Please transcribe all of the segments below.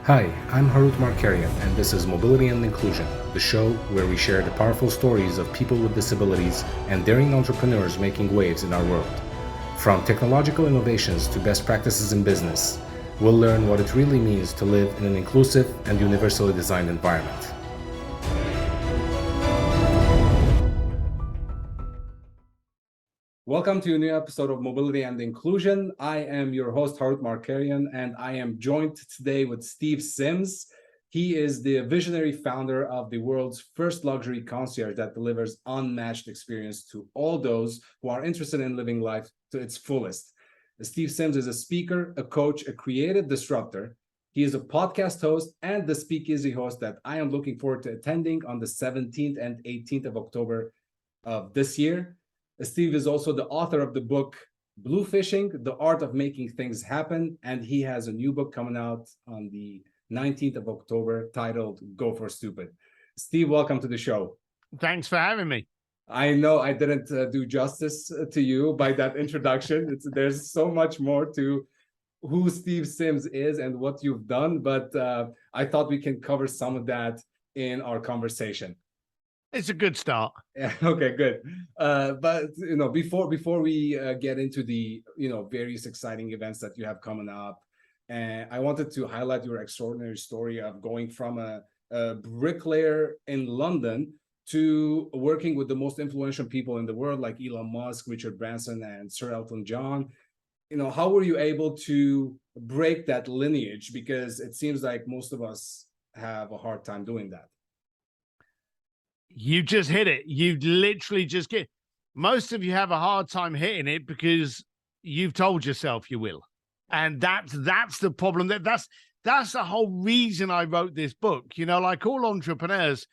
Hi, I'm Harout Markarian, and this is Mobility and Inclusion, the show where we share the powerful stories of people with disabilities and daring entrepreneurs making waves in our world. From technological innovations to best practices in business, we'll learn what it really means to live in an inclusive and universally designed environment. Welcome to a new episode of Mobility and Inclusion. I am your host, Harout Markarian, and I am joined today with Steve Sims. He is the visionary founder of the world's first luxury concierge that delivers unmatched experience to all those who are interested in living life to its fullest. Steve Sims is a speaker, a coach, a creative disruptor. He is a podcast host and the speakeasy host that I am looking forward to attending on the 17th and 18th of October of this year. Steve is also the author of the book Blue Fishing, The Art of Making Things Happen, and he has a new book coming out on the 19th of October titled Go for Stupid. Steve, welcome to the show. Thanks for having me. I know I didn't do justice to you by that introduction. There's so much more to who Steve Sims is and what you've done, but I thought we can cover some of that in our conversation. It's a good start. Yeah. Okay. Good. But before we get into the various exciting events that you have coming up, I wanted to highlight your extraordinary story of going from a bricklayer in London to working with the most influential people in the world, like Elon Musk, Richard Branson, and Sir Elton John. How were you able to break that lineage? Because it seems like most of us have a hard time doing that. You just hit it. You literally just get. Most of you have a hard time hitting it because you've told yourself you will, and that's the problem. That's the whole reason I wrote this book. Like all entrepreneurs,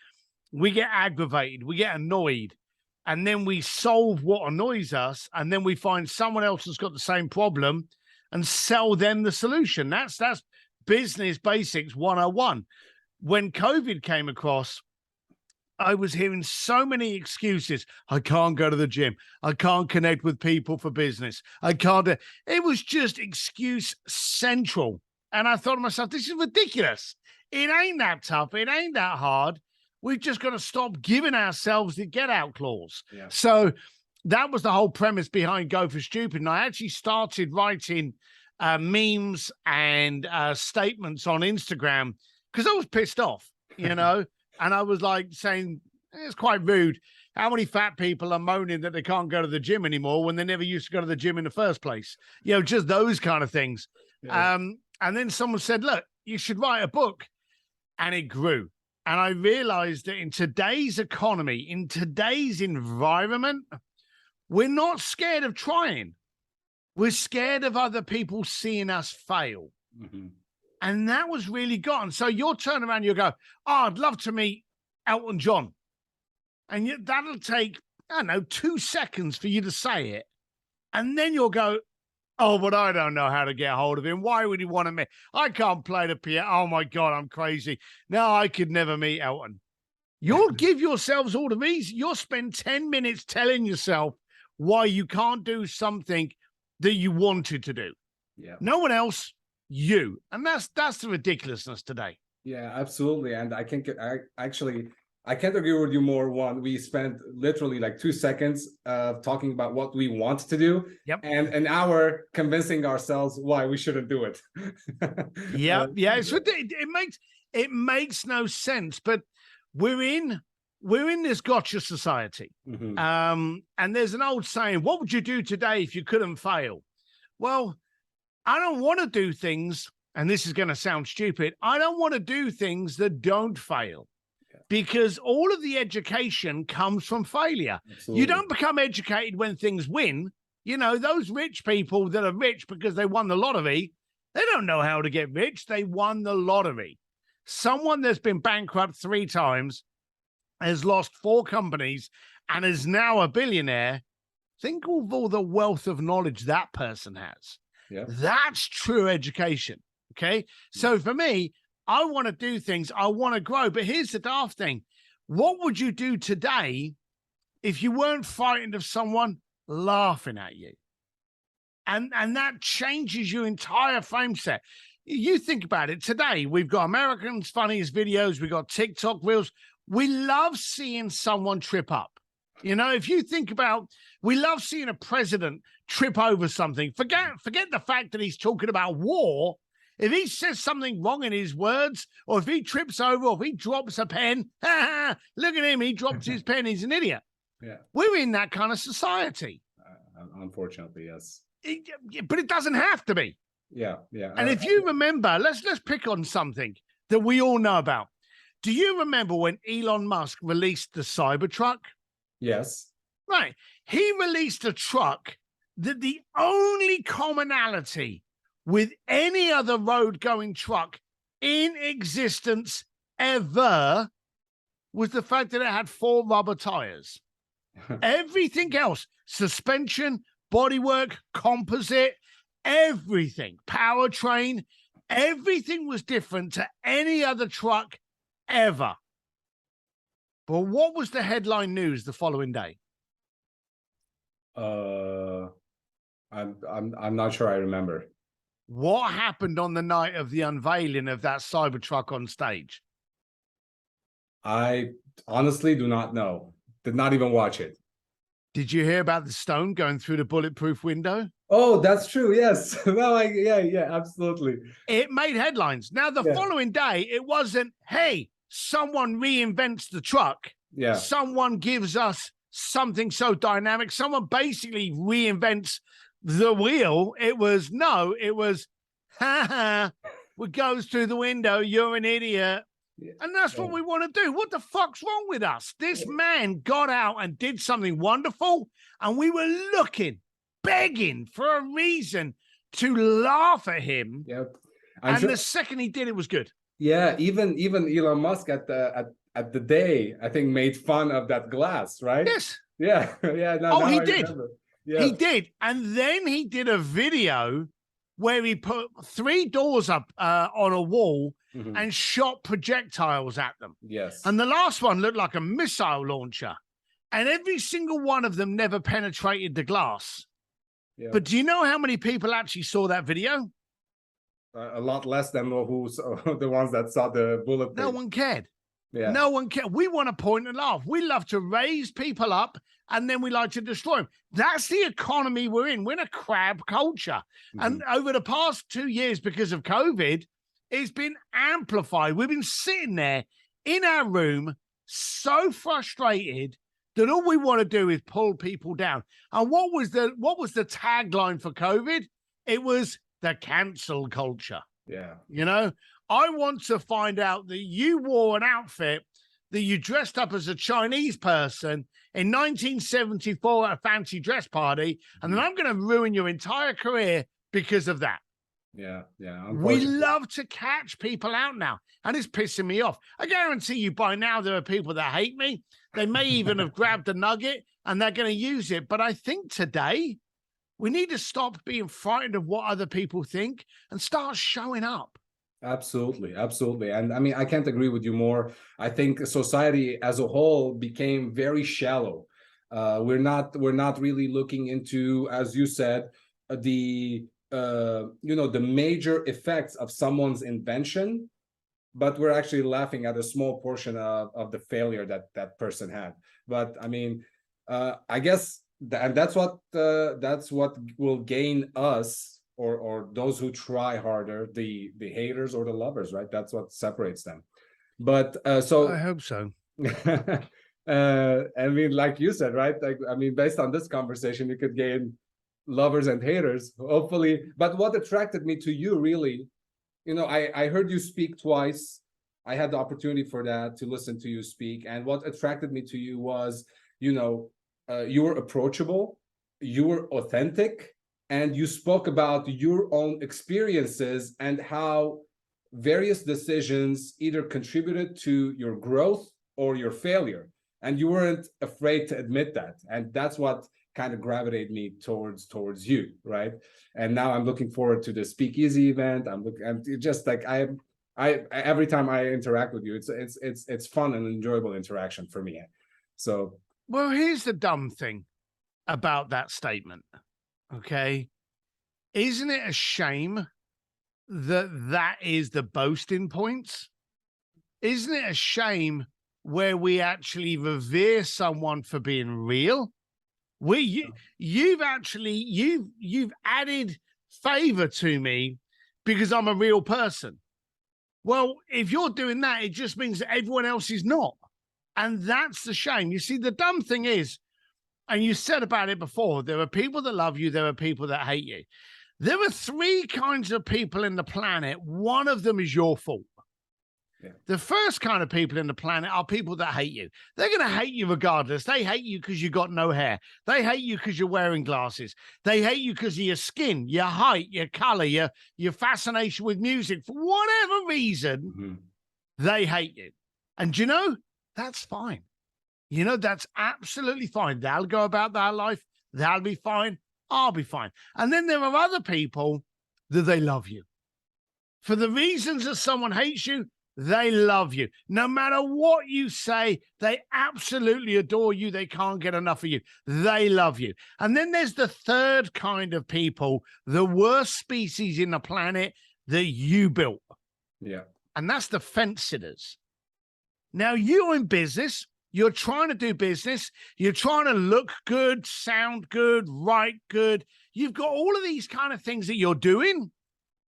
we get aggravated, we get annoyed, and then we solve what annoys us, and then we find someone else has got the same problem and sell them the solution. That's business basics 101. When COVID came across, I was hearing so many excuses. I can't go to the gym. I can't connect with people for business. I can't. It was just excuse central. And I thought to myself, this is ridiculous. It ain't that tough. It ain't that hard. We've just got to stop giving ourselves the get out clause. Yeah. So that was the whole premise behind Go for Stupid. And I actually started writing memes and statements on Instagram because I was pissed off, And I was like saying, it's quite rude. How many fat people are moaning that they can't go to the gym anymore when they never used to go to the gym in the first place? Just those kind of things. Yeah. And then someone said, look, you should write a book. And it grew. And I realized that in today's economy, in today's environment, we're not scared of trying. We're scared of other people seeing us fail. Mm-hmm. And that was really gone. So you'll turn around, you'll go, oh, I'd love to meet Elton John. And that'll take, 2 seconds for you to say it. And then you'll go, oh, but I don't know how to get a hold of him. Why would he want to meet? I can't play the piano. Oh, my God, I'm crazy. No, I could never meet Elton. You'll give yourselves all the reasons. You'll spend 10 minutes telling yourself why you can't do something that you wanted to do. Yeah. No one else. You. And that's the ridiculousness today. Yeah, absolutely. And I can't agree with you more. One, we spent literally like 2 seconds talking about what we want to do. Yep. And an hour convincing ourselves why we shouldn't do it. Yeah. It makes no sense, but we're in this gotcha society. Mm-hmm. And there's an old saying, what would you do today if you couldn't fail? Well, I don't want to do things, and this is going to sound stupid, I don't want to do things that don't fail, because all of the education comes from failure. Absolutely. You don't become educated when things win. Those rich people that are rich because they won the lottery, they don't know how to get rich. They won the lottery. Someone that's been bankrupt 3 times, has lost 4 companies, and is now a billionaire. Think of all the wealth of knowledge that person has. Yeah. That's true education. Okay. So for me, I want to do things. I want to grow. But here's the daft thing. What would you do today if you weren't frightened of someone laughing at you? And that changes your entire frame set. you think about it today, we've got Americans' funniest videos, we've got TikTok reels. We love seeing someone trip up. You know, if you think about, we love seeing a president trip over something. Forget the fact that he's talking about war. If he says something wrong in his words, or if he trips over, or if he drops a pen, look at him, he dropped his pen, he's an idiot. Yeah. We're in that kind of society. Unfortunately, yes. But it doesn't have to be. Yeah, yeah. And if you remember, let's pick on something that we all know about. Do you remember when Elon Musk released the Cybertruck? Yes. Right. He released a truck that the only commonality with any other road-going truck in existence ever was the fact that it had 4 rubber tires. Everything else, suspension, bodywork, composite, everything, powertrain, everything was different to any other truck ever. But what was the headline news the following day? I'm not sure I remember. What happened on the night of the unveiling of that Cybertruck on stage? I honestly do not know. Did not even watch it. Did you hear about the stone going through the bulletproof window? Oh, that's true. Yes. No, yeah, absolutely. It made headlines. Now, the following day, it wasn't, hey, someone reinvents the truck. Yeah. Someone gives us something so dynamic. Someone basically reinvents the wheel. It was, what goes through the window, you're an idiot. Yeah. And that's what we want to do. What the fuck's wrong with us? This man got out and did something wonderful, and we were looking, begging for a reason to laugh at him. Yep. And the second he did, it was good. Yeah, even Elon Musk at the day, I think, made fun of that glass, right? Yes. Yeah, yeah. Now he did. Yeah. He did. And then he did a video where he put 3 doors up on a wall and shot projectiles at them. Yes. And the last one looked like a missile launcher. And every single one of them never penetrated the glass. Yeah. But do you know how many people actually saw that video? A lot less than the ones that saw the bullet. No one cared. Yeah. No one cared. We want to point and laugh. We love to raise people up, and then we like to destroy them. That's the economy we're in. We're in a crab culture. And over the past 2 years, because of COVID, it's been amplified. We've been sitting there in our room so frustrated that all we want to do is pull people down. And what was the tagline for COVID? It was the cancel culture. Yeah. You know, I want to find out that you wore an outfit that you dressed up as a Chinese person in 1974 at a fancy dress party, and then I'm going to ruin your entire career because of that. Yeah, yeah. We love to catch people out now, and it's pissing me off. I guarantee you by now there are people that hate me. They may even have grabbed a nugget, and they're going to use it. But I think today we need to stop being frightened of what other people think and start showing up. Absolutely, absolutely. And I mean, I can't agree with you more. I think society as a whole became very shallow. We're not really looking into, as you said, the major effects of someone's invention, but we're actually laughing at a small portion of the failure that person had. But I mean, I guess that's what will gain us, or those who try harder, the haters or the lovers, right? That's what separates them. But so I hope so. I mean, like you said, right? Like, I mean, based on this conversation, you could gain lovers and haters, hopefully. But what attracted me to you, really, I heard you speak twice. I had the opportunity for that, to listen to you speak. And what attracted me to you was, you were approachable, you were authentic, and you spoke about your own experiences and how various decisions either contributed to your growth or your failure. And you weren't afraid to admit that. And that's what kind of gravitated me towards you, right? And now I'm looking forward to the speakeasy event. I'm just like, I every time I interact with you, it's fun and enjoyable interaction for me. So, well, here's the dumb thing about that statement. Okay, isn't it a shame that is the boasting points? Isn't it a shame where we actually revere someone for being real? You've added favor to me because I'm a real person. Well, if you're doing that, it just means that everyone else is not. And that's the shame. You see, the dumb thing is, and you said about it before, there are people that love you, there are people that hate you. There are three kinds of people in the planet. One of them is your fault. Yeah. The first kind of people in the planet are people that hate you. They're going to hate you regardless. They hate you because you got no hair. They hate you because you're wearing glasses. They hate you because of your skin, your height, your color, your fascination with music. For whatever reason, they hate you. And you know, that's fine. You know, that's absolutely fine. They'll go about their life. They'll be fine. I'll be fine. And then there are other people that they love you. For the reasons that someone hates you, they love you. No matter what you say, they absolutely adore you. They can't get enough of you. They love you. And then there's the third kind of people, the worst species in the planet that you built. Yeah. And that's the fence sitters. Now, you're in business. You're trying to do business. You're trying to look good, sound good, write good. You've got all of these kind of things that you're doing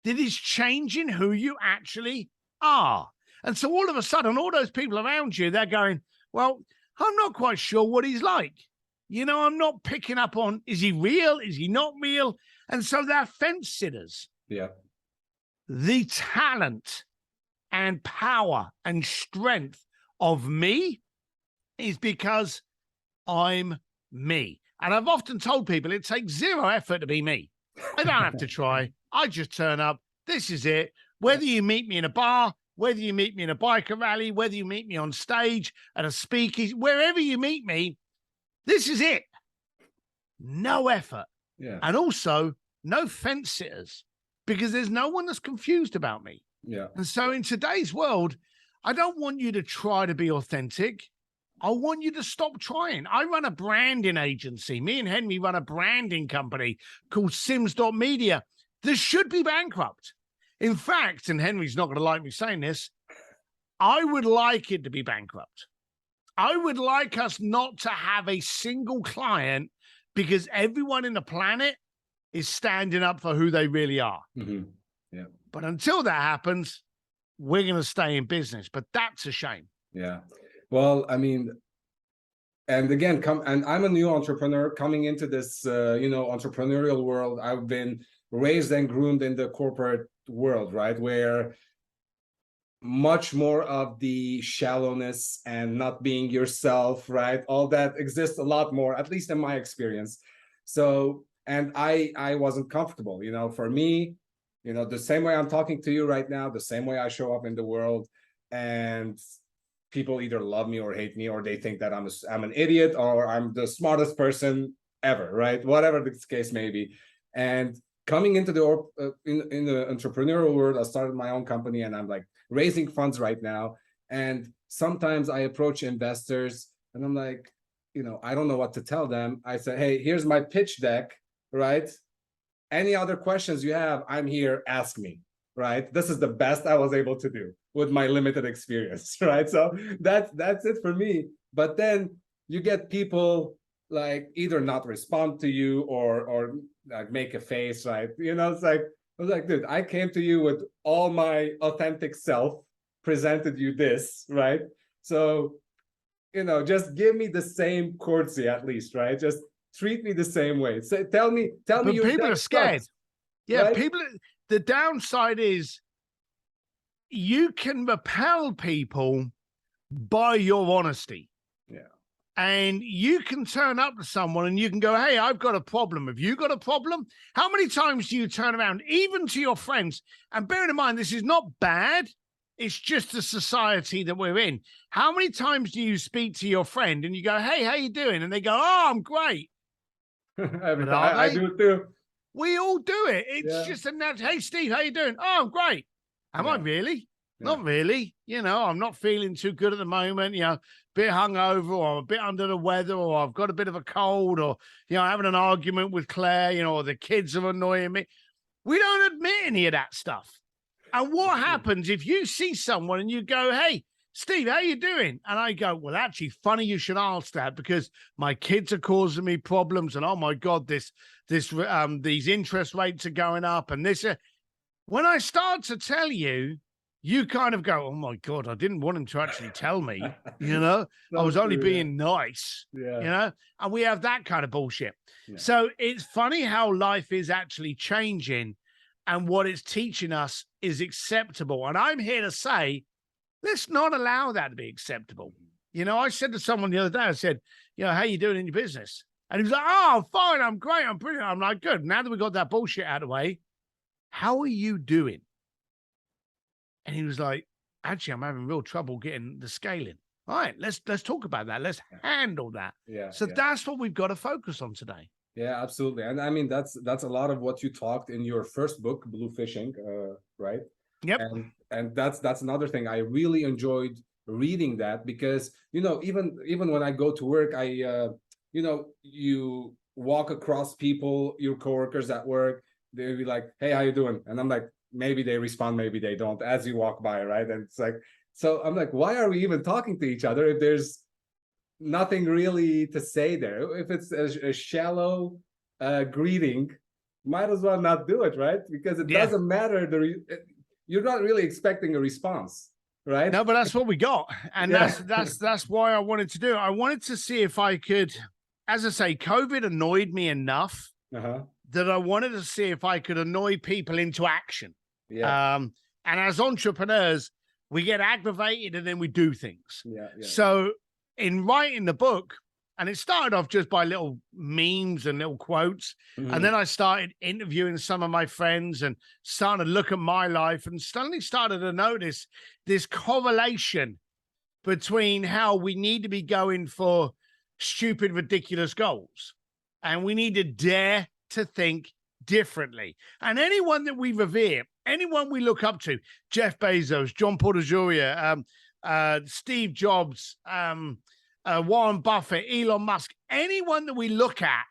that is changing who you actually are. And so all of a sudden, all those people around you, they're going, well, I'm not quite sure what he's like. You know, I'm not picking up on, is he real? Is he not real? And so they're fence sitters. Yeah. The talent and power and strength of me is because I'm me. And I've often told people it takes zero effort to be me. I don't have to try. I just turn up. This is it. Whether you meet me in a bar, whether you meet me in a biker rally, whether you meet me on stage at a speakeasy, wherever you meet me, this is it. No effort. Yeah. And also no fence sitters, because there's no one that's confused about me. Yeah. And so in today's world, I don't want you to try to be authentic. I want you to stop trying. I run a branding agency. Me and Henry run a branding company called Sims.media. This should be bankrupt. In fact, and Henry's not going to like me saying this, I would like it to be bankrupt. I would like us not to have a single client because everyone in the planet is standing up for who they really are. Yeah. But until that happens, we're going to stay in business. But that's a shame. Yeah. Well, I mean, and again, and I'm a new entrepreneur coming into this, entrepreneurial world. I've been raised and groomed in the corporate world, right, where much more of the shallowness and not being yourself, right, all that exists a lot more, at least in my experience. So, and I wasn't comfortable, for me, the same way I'm talking to you right now, the same way I show up in the world, and people either love me or hate me, or they think that I'm an idiot or I'm the smartest person ever, right? Whatever the case may be. And coming into the in the entrepreneurial world, I started my own company and I'm like raising funds right now. And sometimes I approach investors and I'm like, I don't know what to tell them. I say, hey, here's my pitch deck, right? Any other questions you have, I'm here, ask me, right? This is the best I was able to do with my limited experience, right? So that's it for me. But then you get people like either not respond to you or like make a face, right? It's like, I was like, dude, I came to you with all my authentic self, presented you this, right? So, just give me the same courtesy at least, right? Just treat me the same way. So tell me your people are scared. sucks, Yeah, right? people. The downside is you can repel people by your honesty. Yeah. And you can turn up to someone and you can go, hey, I've got a problem. Have you got a problem? How many times do you turn around, even to your friends? And bearing in mind, this is not bad. It's just the society that we're in. How many times do you speak to your friend and you go, hey, how you doing? And they go, oh, I'm great. Every time I do it too. We all do it. It's just a natural. Hey, Steve, how you doing? Oh, I'm great. Am I really? Not really. I'm not feeling too good at the moment. Bit hungover, or a bit under the weather, or I've got a bit of a cold, or having an argument with Claire. Or the kids are annoying me. We don't admit any of that stuff. And what happens if you see someone and you go, hey, Steve, how you doing? And I go, well, actually, funny you should ask that because my kids are causing me problems. And oh my God, these interest rates are going up. And this, when I start to tell you, you kind of go, oh my God, I didn't want him to actually tell me, I was only being nice, and we have that kind of bullshit. Yeah. So it's funny how life is actually changing and what it's teaching us is acceptable. And I'm here to say, let's not allow that to be acceptable. I said to someone the other day, I said, how you doing in your business? And he was like, oh, fine, I'm great, I'm brilliant. I'm like, good. Now that we got that bullshit out of the way, how are you doing? And he was like, actually, I'm having real trouble getting the scaling. All right, let's talk about that. Let's handle that. So that's what we've got to focus on today. Yeah, absolutely. And I mean, that's a lot of what you talked in your first book, Blue Fishing, right? Yep. And that's another thing. I really enjoyed reading that because, even when I go to work, you walk across people, your coworkers at work, they'll be like, hey, how you doing? And I'm like, maybe they respond, maybe they don't as you walk by, right? And it's like, so I'm like, why are we even talking to each other if there's nothing really to say there? If it's a shallow greeting, might as well not do it, right? Because it doesn't matter. You're not really expecting a response, right? No, but that's what we got. And that's why I wanted to do it. I wanted to see if I could, as I say, COVID annoyed me enough that I wanted to see if I could annoy people into action. And as entrepreneurs, we get aggravated and then we do things. So in writing the book, and it started off just by little memes and little quotes. And then I started interviewing some of my friends and started to look at my life and suddenly started to notice this correlation between how we need to be going for stupid, ridiculous goals. And we need to dare to think differently. And anyone that we revere, anyone we look up to, Jeff Bezos, John Portajuria, Steve Jobs, Warren Buffett, Elon Musk, anyone that we look at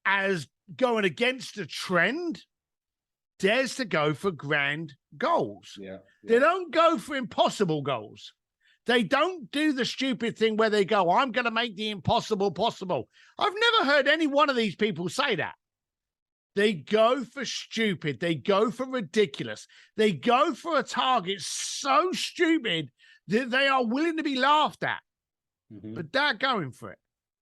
as going against the trend dares to go for grand goals. They don't go for impossible goals. They don't do the stupid thing where they go, I'm going to make the impossible possible. I've never heard any one of these people say that. They go for stupid. They go for ridiculous. They go for a target so stupid that they are willing to be laughed at. But they're going for it.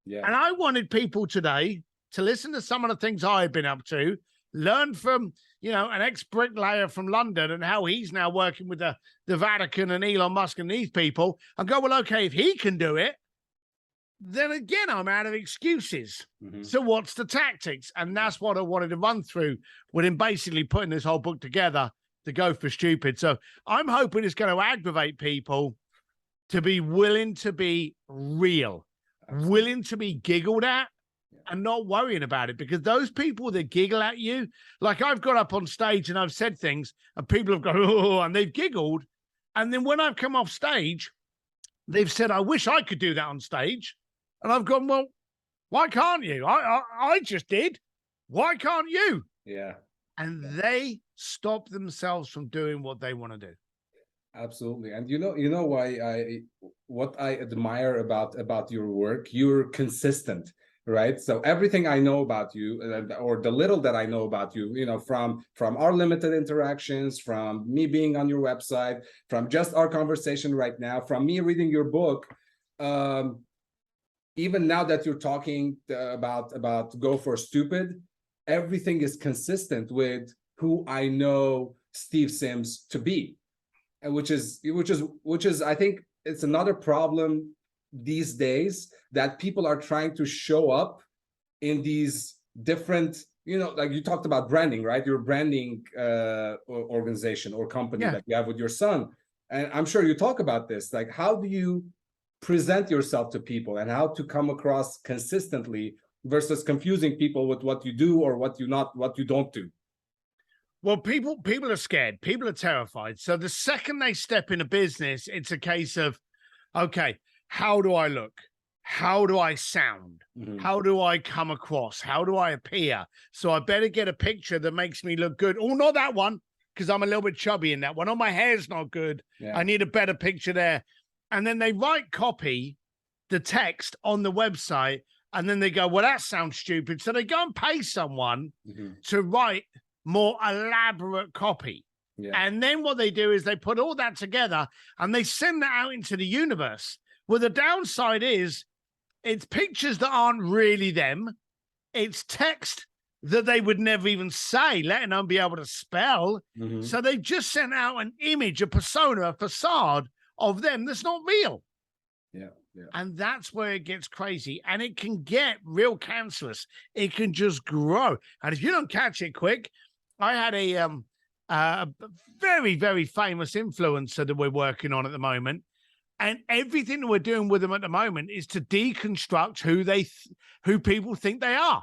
And I wanted people today to listen to some of the things I've been up to, learn from, an ex-bricklayer from London and how he's now working with the Vatican and Elon Musk and these people, and go, well, okay, if he can do it, then again, I'm out of excuses. So what's the tactics? And that's what I wanted to run through with him basically putting this whole book together to go for stupid. So I'm hoping it's going to aggravate people to be willing to be real, willing to be giggled at and not worrying about it. Because those people that giggle at you, like I've got up on stage and I've said things and people have gone, oh, and they've giggled. And then when I've come off stage, they've said, I wish I could do that on stage. And I've gone, well, why can't you? I just did. Why can't you? And they stop themselves from doing what they want to do. Absolutely. And you know why what I admire about your work, you're consistent, right? So everything I know about you, or the little that I know about you, from our limited interactions, from me being on your website, from just our conversation right now, from me reading your book, even now that you're talking about go for stupid, everything is consistent with who I know Steve Sims to be. Which is I think it's another problem these days, that people are trying to show up in these different, like you talked about branding, right? Your branding organization or company that you have with your son. And I'm sure you talk about this, like how do you present yourself to people and how to come across consistently versus confusing people with what you do or what you don't do. Well, people are scared. People are terrified. So the second they step in a business, it's a case of, okay, how do I look? How do I sound? How do I come across? How do I appear? So I better get a picture that makes me look good. Oh, not that one. because I'm a little bit chubby in that one. Oh, my hair's not good. Yeah. I need a better picture there. And then they copy the text on the website, and then they go, well, that sounds stupid. So they go and pay someone to write more elaborate copy. Yeah. And then what they do is they put all that together and they send that out into the universe. Well, the downside is it's pictures that aren't really them. It's text that they would never even say, let alone be able to spell. So they just sent out an image, a persona, a facade of them that's not real. Yeah. Yeah. And that's where it gets crazy. And it can get real cancerous. It can just grow. And if you don't catch it quick, I had a very, very famous influencer that we're working on at the moment. And everything that we're doing with them at the moment is to deconstruct who people think they are.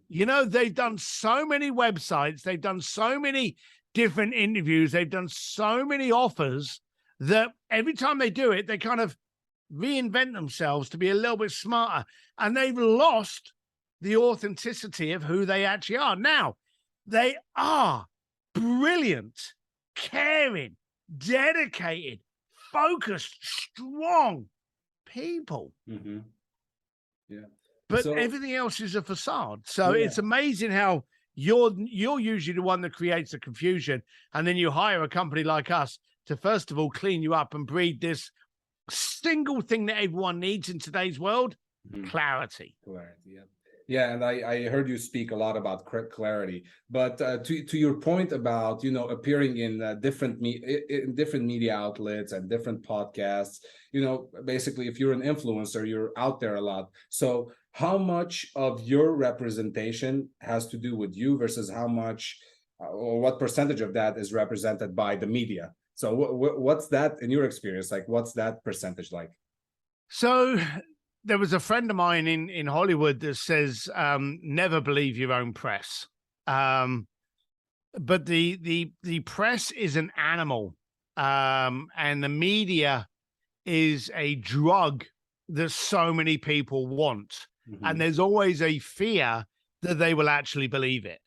You know, they've done so many websites. They've done so many different interviews. They've done so many offers that every time they do it, they kind of reinvent themselves to be a little bit smarter. And they've lost the authenticity of who they actually are. Now, they are brilliant, caring, dedicated, focused, strong people. Yeah. But everything else is a facade. So it's amazing how you're usually the one that creates the confusion. And then you hire a company like us to, first of all, clean you up and breed this single thing that everyone needs in today's world, clarity. Clarity, yeah. Yeah, and I heard you speak a lot about clarity, but to your point about, you know, appearing in different media outlets and different podcasts, you know, basically if you're an influencer, you're out there a lot. So how much of your representation has to do with you versus how much or what percentage of that is represented by the media? So what's that in your experience? Like, what's that percentage like? So there was a friend of mine in Hollywood that says, never believe your own press. But the press is an animal, and the media is a drug that so many people want. And there's always a fear that they will actually believe it.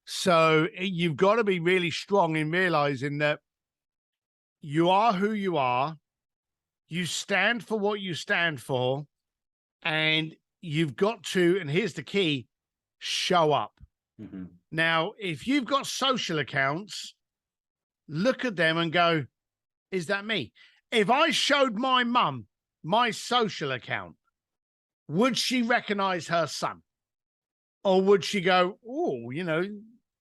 So you've got to be really strong in realizing that you are who you are, you stand for what you stand for, and you've got to, and here's the key, show up. Now, if you've got social accounts, look at them and go, is that me? If I showed my mum my social account, would she recognize her son? Or would she go, oh, you know,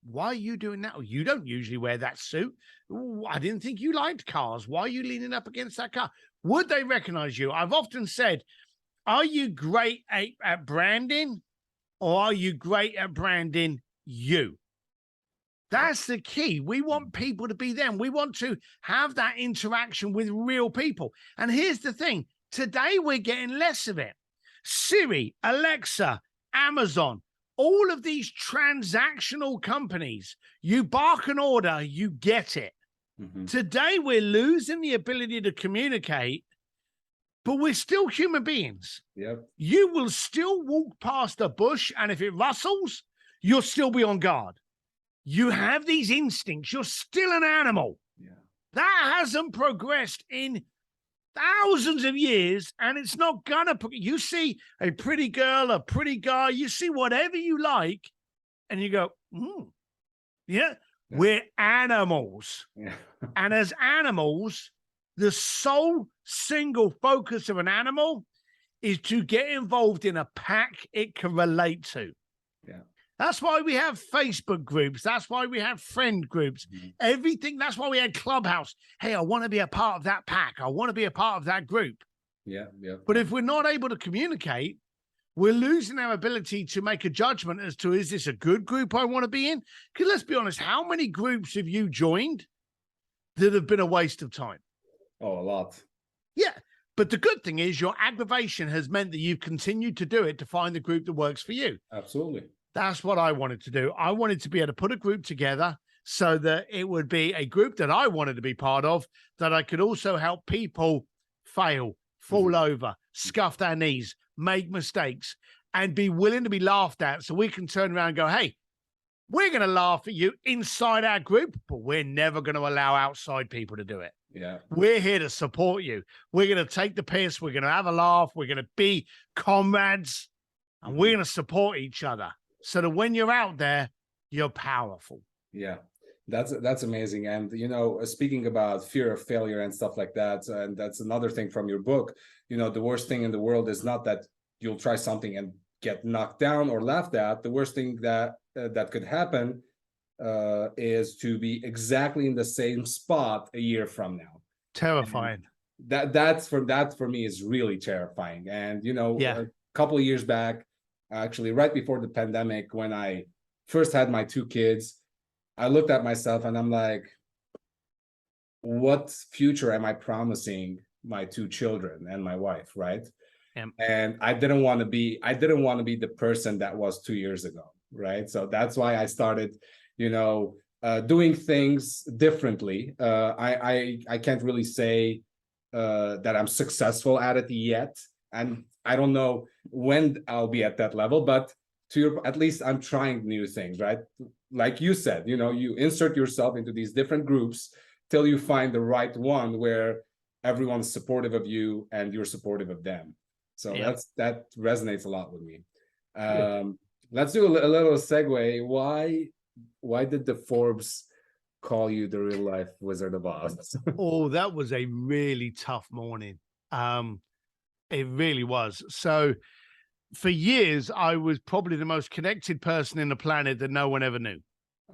why are you doing that? Oh, you don't usually wear that suit. Ooh, I didn't think you liked cars. Why are you leaning up against that car? Would they recognize you? I've often said, are you great at branding, or are you great at branding you? That's the key. We want people to be them. We want to have that interaction with real people. And here's the thing. Today, we're getting less of it. Siri, Alexa, Amazon, all of these transactional companies, you bark an order, you get it. Today, we're losing the ability to communicate, but we're still human beings. You will still walk past a bush, and if it rustles, you'll still be on guard. You have these instincts. You're still an animal. That hasn't progressed in thousands of years, and it's not gonna. You see a pretty girl, a pretty guy, you see whatever you like, and you go, yeah, we're animals. And as animals, the sole single focus of an animal is to get involved in a pack it can relate to. That's why we have Facebook groups. That's why we have friend groups. Everything. That's why we had Clubhouse. Hey, I want to be a part of that pack. I want to be a part of that group. But if we're not able to communicate, we're losing our ability to make a judgment as to, is this a good group I want to be in? Because let's be honest, how many groups have you joined that have been a waste of time? Oh, a lot. Yeah. But the good thing is your aggravation has meant that you've continued to do it to find the group that works for you. Absolutely. That's what I wanted to do. I wanted to be able to put a group together so that it would be a group that I wanted to be part of, that I could also help people fail, fall over, scuff their knees, make mistakes, and be willing to be laughed at, so we can turn around and go, hey, We're going to laugh at you inside our group, but we're never going to allow outside people to do it. Yeah. We're here to support you. We're going to take the piss. We're going to have a laugh. We're going to be comrades, and we're going to support each other so that when you're out there, you're powerful. Yeah. That's amazing. And, you know, speaking about fear of failure and stuff like that, and that's another thing from your book, you know, the worst thing in the world is not that you'll try something and get knocked down or laughed at. The worst thing that could happen is to be exactly in the same spot a year from now. Terrifying. And that for me is really terrifying. And, you know, a couple of years back, actually right before the pandemic, when I first had my 2 kids, I looked at myself and I'm like, what future am I promising my 2 children and my wife, right? And I didn't want to be the person that was 2 years ago, right? So that's why I started, you know, doing things differently. I can't really say that I'm successful at it yet, and I don't know when I'll be at that level, but at least I'm trying new things, right? Like you said, you know, you insert yourself into these different groups till you find the right one where everyone's supportive of you and you're supportive of them. So that resonates a lot with me. Let's do a little segue. Why did the Forbes call you the real life Wizard of Oz? Oh, that was a really tough morning. It really was. So for years, I was probably the most connected person in the planet that no one ever knew.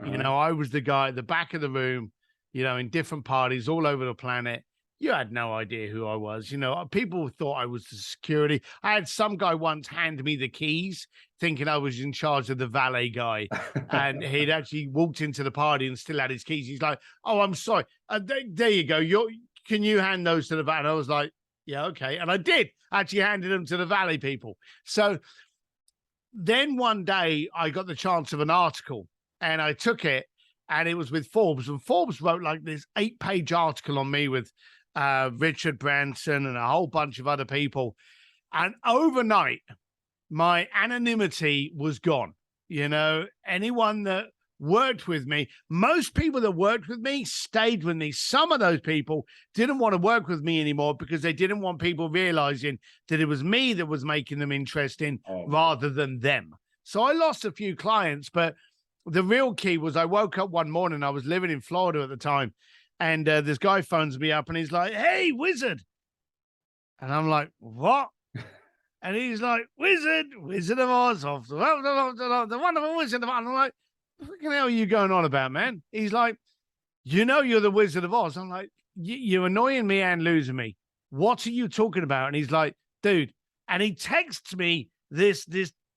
You know, I was the guy at the back of the room, you know, in different parties all over the planet. You had no idea who I was. You know, people thought I was the security. I had some guy once hand me the keys thinking I was in charge of the valet guy. And he'd actually walked into the party and still had his keys. He's like, oh, I'm sorry. There you go. Can you hand those to the valet? And I was like, yeah, okay. And I did actually handed them to the valet people. So then one day I got the chance of an article and I took it, and it was with Forbes, and Forbes wrote like this 8-page article on me with Richard Branson and a whole bunch of other people. And overnight, my anonymity was gone. You know, anyone that worked with me, most people that worked with me stayed with me. Some of those people didn't want to work with me anymore because they didn't want people realizing that it was me that was making them interesting rather than them. So I lost a few clients, but the real key was I woke up one morning, I was living in Florida at the time, and this guy phones me up and he's like, hey, Wizard. And I'm like, what? And he's like, Wizard of Oz, the wonderful Wizard of Oz. And I'm like, what the hell are you going on about, man? He's like, you know, you're the Wizard of Oz. I'm like, you're annoying me and losing me. What are you talking about? And he's like, dude. And he texts me this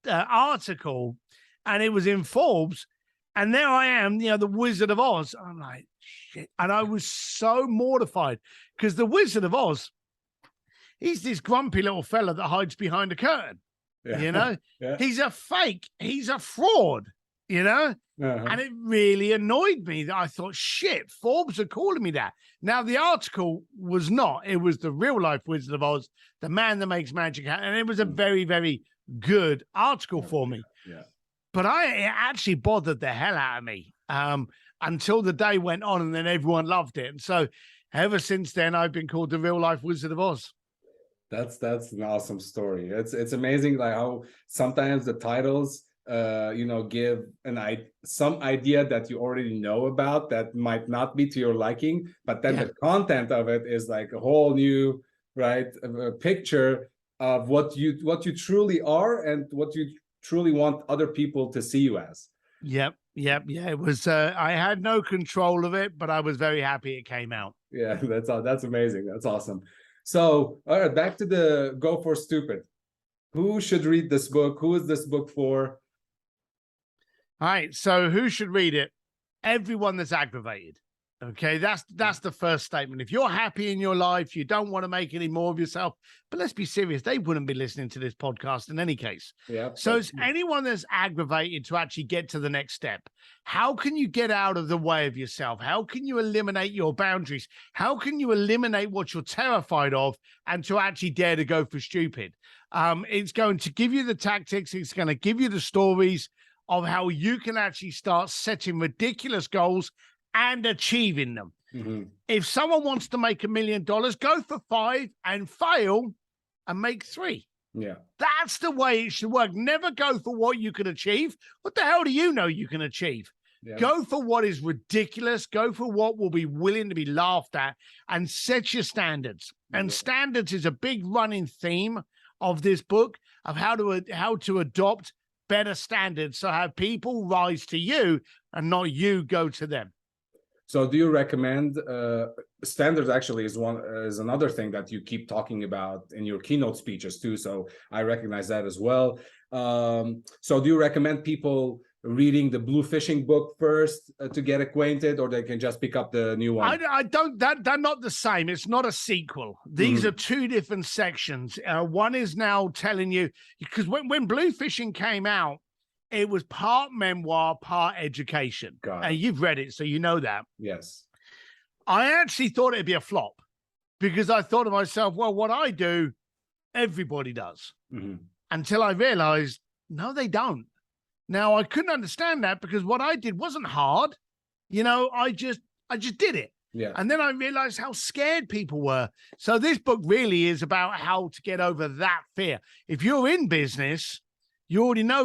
article, and it was in Forbes. And there I am, you know, the Wizard of Oz. I'm like, shit. And I was so mortified because the Wizard of Oz, he's this grumpy little fella that hides behind a curtain. You know, he's a fake. He's a fraud, you know. And it really annoyed me that I thought, shit, Forbes are calling me that. Now, the article was not. It was the real life Wizard of Oz, the man that makes magic happen. And it was a very, very good article for me. But it actually bothered the hell out of me until the day went on, and then everyone loved it. And so ever since then, I've been called the real life Wizard of Oz. That's an awesome story. It's amazing, like how sometimes the titles you know, give some idea that you already know about that might not be to your liking, but then the content of it is like a whole new picture of what you truly are and what you truly want other people to see you as. Yeah, it was I had no control of it, but I was very happy it came out. Yeah, that's amazing. That's awesome. So all right, back to the Go for Stupid. Who should read this book? Who is this book for? All right, so who should read it? Everyone that's aggravated. Okay, that's the first statement. If you're happy in your life, you don't want to make any more of yourself, but let's be serious, they wouldn't be listening to this podcast in any case. Yeah. So it's anyone that's aggravated to actually get to the next step. How can you get out of the way of yourself? How can you eliminate your boundaries? How can you eliminate what you're terrified of and to actually dare to go for stupid? It's going to give you the tactics. It's going to give you the stories of how you can actually start setting ridiculous goals and achieving them. If someone wants to make $1 million, go for 5 and fail and make 3. Yeah. That's the way it should work. Never go for what you can achieve. What the hell do you know you can achieve? Yeah. Go for what is ridiculous. Go for what will be willing to be laughed at, and set your standards. And standards is a big running theme of this book, of how to adopt better standards, so have people rise to you and not you go to them. So do you recommend standards? Actually is another thing that you keep talking about in your keynote speeches too, so I recognize that as well. So do you recommend people reading the blue fishing book first to get acquainted, or they can just pick up the new one? I don't, they're not the same. It's not a sequel. These are 2 different sections. One is now telling you, because when blue fishing came out, it was part memoir, part education. And you've read it, so you know that. Yes. I actually thought it'd be a flop, because I thought to myself, well, what I do, everybody does. Until I realized, no, they don't. Now, I couldn't understand that, because what I did wasn't hard. You know, I just did it. Yeah. And then I realized how scared people were. So this book really is about how to get over that fear. If you're in business, you already know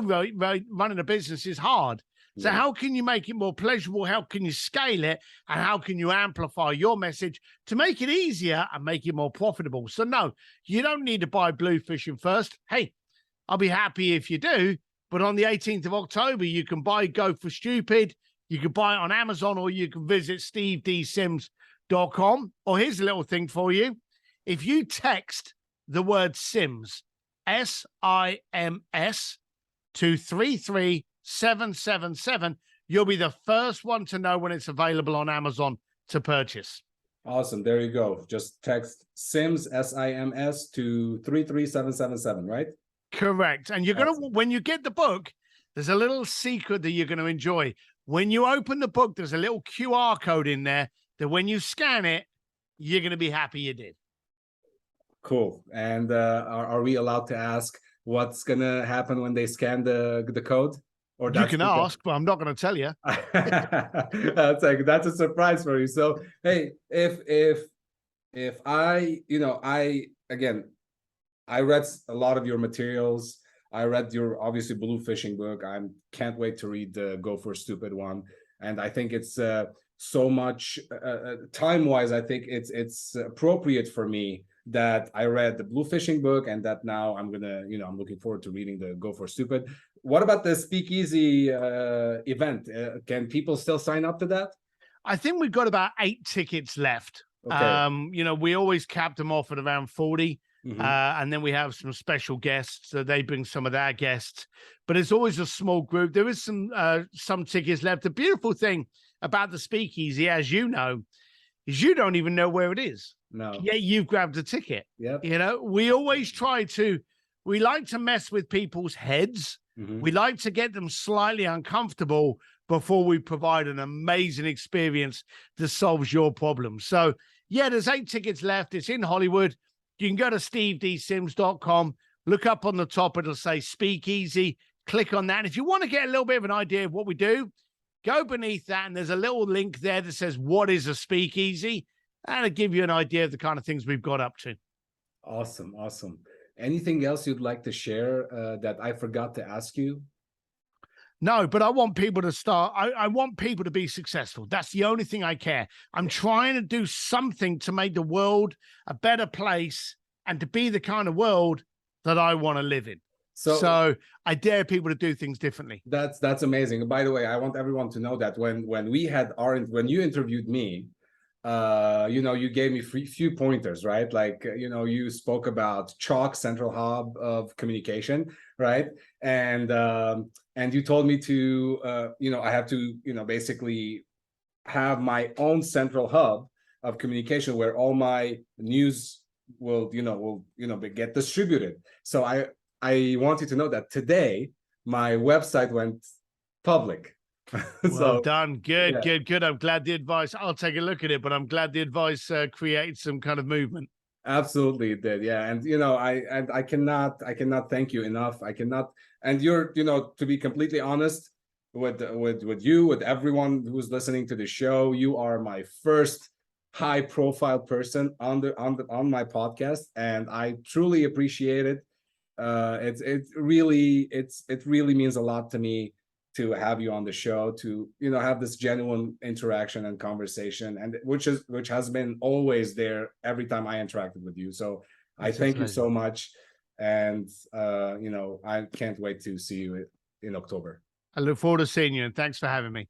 running a business is hard. So how can you make it more pleasurable? How can you scale it? And how can you amplify your message to make it easier and make it more profitable? So no, you don't need to buy blue fishing first. Hey, I'll be happy if you do. But on the 18th of October, you can buy Go for Stupid. You can buy it on Amazon, or you can visit stevedsims.com. Or here's a little thing for you. If you text the word Sims, SIMS, to 33777, you'll be the first one to know when it's available on Amazon to purchase. Awesome. There you go. Just text Sims, SIMS, to 33777, right? Correct. And you're going to, when you get the book, there's a little secret that you're going to enjoy. When you open the book, there's a little QR code in there that when you scan it, you're going to be happy you did. Cool. And are we allowed to ask what's going to happen when they scan the code? Or you can ask, but I'm not going to tell you. That's a surprise for you. So, hey, if I, I read a lot of your materials. I read your obviously blue fishing book. I can't wait to read the Go for Stupid one. And I think it's so much time-wise. I think it's appropriate for me that I read the blue fishing book, and that now I'm I'm looking forward to reading the Go for Stupid. What about the Speakeasy event? Can people still sign up to that? I think we've got about 8 tickets left. Okay. We always cap them off at around 40. And then we have some special guests, so they bring some of their guests, but it's always a small group. There is some tickets left. The beautiful thing about the Speakeasy, as you know, is you don't even know where it is. No. Yet you've grabbed a ticket. Yep. We always we like to mess with people's heads. We like to get them slightly uncomfortable before we provide an amazing experience that solves your problem. So yeah, there's 8 tickets left. It's in Hollywood. You can go to stevedsims.com, look up on the top, it'll say Speakeasy, click on that. And if you want to get a little bit of an idea of what we do, go beneath that, and there's a little link there that says, what is a Speakeasy? And it'll give you an idea of the kind of things we've got up to. Awesome, awesome. Anything else you'd like to share that I forgot to ask you? No, but I want people to start. I want people to be successful. That's the only thing I care. I'm trying to do something to make the world a better place and to be the kind of world that I want to live in. So I dare people to do things differently. That's amazing. By the way, I want everyone to know that when you interviewed me, you gave me few pointers, right? Like, you spoke about Chalk, central hub of communication, right? And you told me to, I have to, basically have my own central hub of communication where all my news will get distributed. So I want you to know that today my website went public. Well done. Good, yeah. Good. I'm glad the advice, I'll take a look at it, but I'm glad the advice creates some kind of movement. Absolutely, it did. Yeah. And, I cannot thank you enough. I cannot. And you're, to be completely honest, with you, with everyone who's listening to the show. You are my first high profile person on my podcast, and I truly appreciate it. It really means a lot to me to have you on the show, to have this genuine interaction and conversation, and which has been always there every time I interacted with you. So I thank you so much, and I can't wait to see you in October. I look forward to seeing you, and thanks for having me.